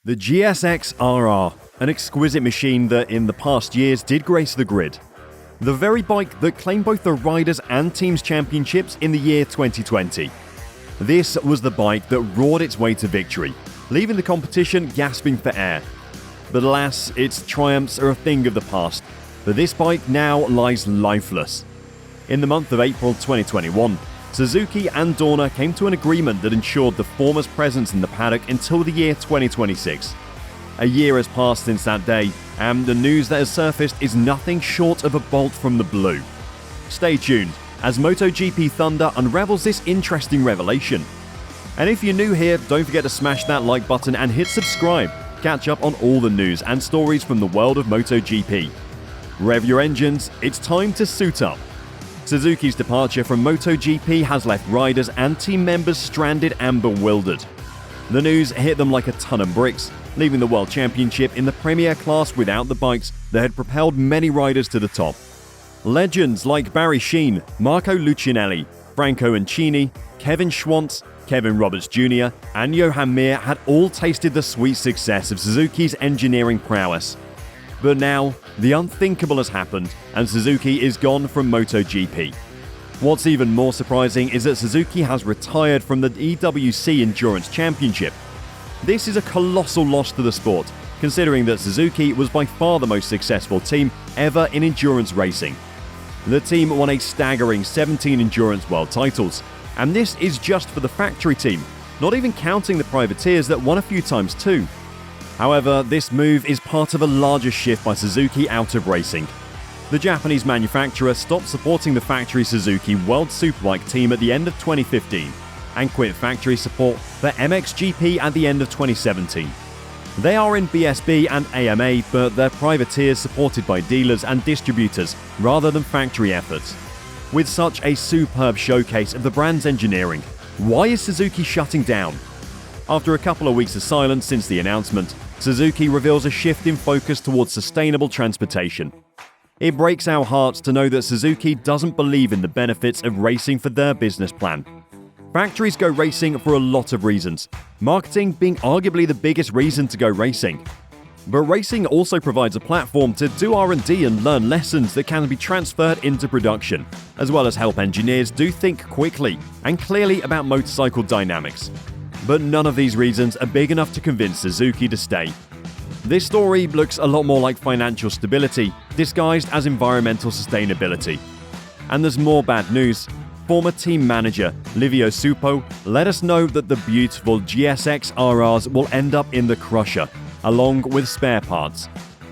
The GSXRR, an exquisite machine that in the past years did grace the grid. The very bike that claimed both the Riders and Teams Championships in the year 2020. This was the bike that roared its way to victory, leaving the competition gasping for air. But alas, its triumphs are a thing of the past, for this bike now lies lifeless. In the month of April 2021, Suzuki and Dorna came to an agreement that ensured the former's presence in the paddock until the year 2026. A year has passed since that day, and the news that has surfaced is nothing short of a bolt from the blue. Stay tuned as MotoGP Thunder unravels this interesting revelation. And if you're new here, don't forget to smash that like button and hit subscribe. Catch up on all the news and stories from the world of MotoGP. Rev your engines, it's time to suit up. Suzuki's departure from MotoGP has left riders and team members stranded and bewildered. The news hit them like a ton of bricks, leaving the World Championship in the Premier class without the bikes that had propelled many riders to the top. Legends like Barry Sheene, Marco Lucchinelli, Franco Uncini, Kevin Schwanz, Kevin Roberts Jr. and John Mir had all tasted the sweet success of Suzuki's engineering prowess. But now, the unthinkable has happened, and Suzuki is gone from MotoGP. What's even more surprising is that Suzuki has retired from the EWC Endurance Championship. This is a colossal loss to the sport, considering that Suzuki was by far the most successful team ever in endurance racing. The team won a staggering 17 endurance world titles, and this is just for the factory team, not even counting the privateers that won a few times too. However, this move is part of a larger shift by Suzuki out of racing. The Japanese manufacturer stopped supporting the factory Suzuki World Superbike team at the end of 2015 and quit factory support for MXGP at the end of 2017. They are in BSB and AMA, but they're privateers supported by dealers and distributors rather than factory efforts. With such a superb showcase of the brand's engineering, why is Suzuki shutting down? After a couple of weeks of silence since the announcement, Suzuki reveals a shift in focus towards sustainable transportation. It breaks our hearts to know that Suzuki doesn't believe in the benefits of racing for their business plan. Factories go racing for a lot of reasons, marketing being arguably the biggest reason to go racing. But racing also provides a platform to do R&D and learn lessons that can be transferred into production, as well as help engineers do think quickly and clearly about motorcycle dynamics. But none of these reasons are big enough to convince Suzuki to stay. This story looks a lot more like financial stability, disguised as environmental sustainability. And there's more bad news. Former team manager Livio Suppo let us know that the beautiful GSXRRs will end up in the crusher, along with spare parts.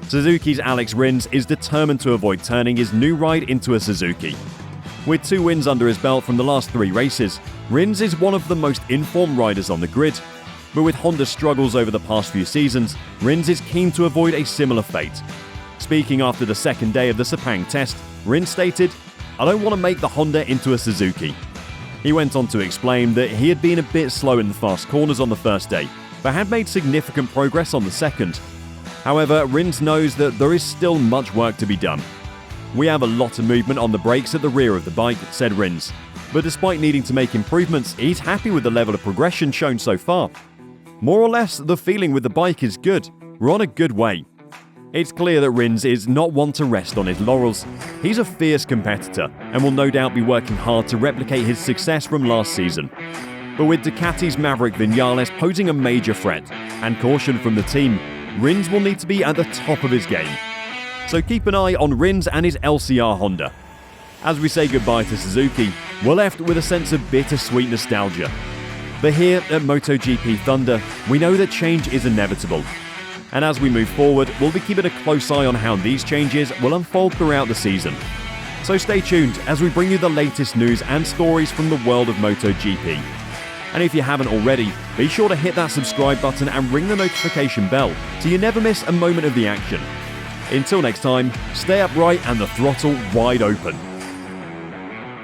Suzuki's Alex Rins is determined to avoid turning his new ride into a Suzuki. With 2 wins under his belt from the last 3 races, Rins is one of the most informed riders on the grid. But with Honda's struggles over the past few seasons, Rins is keen to avoid a similar fate. Speaking after the second day of the Sepang test, Rins stated, "I don't want to make the Honda into a Suzuki." He went on to explain that he had been a bit slow in the fast corners on the first day, but had made significant progress on the second. However, Rins knows that there is still much work to be done. "We have a lot of movement on the brakes at the rear of the bike," said Rins. But despite needing to make improvements, he's happy with the level of progression shown so far. More or less, the feeling with the bike is good. We're on a good way. It's clear that Rins is not one to rest on his laurels. He's a fierce competitor and will no doubt be working hard to replicate his success from last season. But with Ducati's Maverick Vinales posing a major threat and caution from the team, Rins will need to be at the top of his game. So keep an eye on Rins and his LCR Honda. As we say goodbye to Suzuki, we're left with a sense of bittersweet nostalgia. But here at MotoGP Thunder, we know that change is inevitable. And as we move forward, we'll be keeping a close eye on how these changes will unfold throughout the season. So stay tuned as we bring you the latest news and stories from the world of MotoGP. And if you haven't already, be sure to hit that subscribe button and ring the notification bell so you never miss a moment of the action. Until next time, stay upright and the throttle wide open.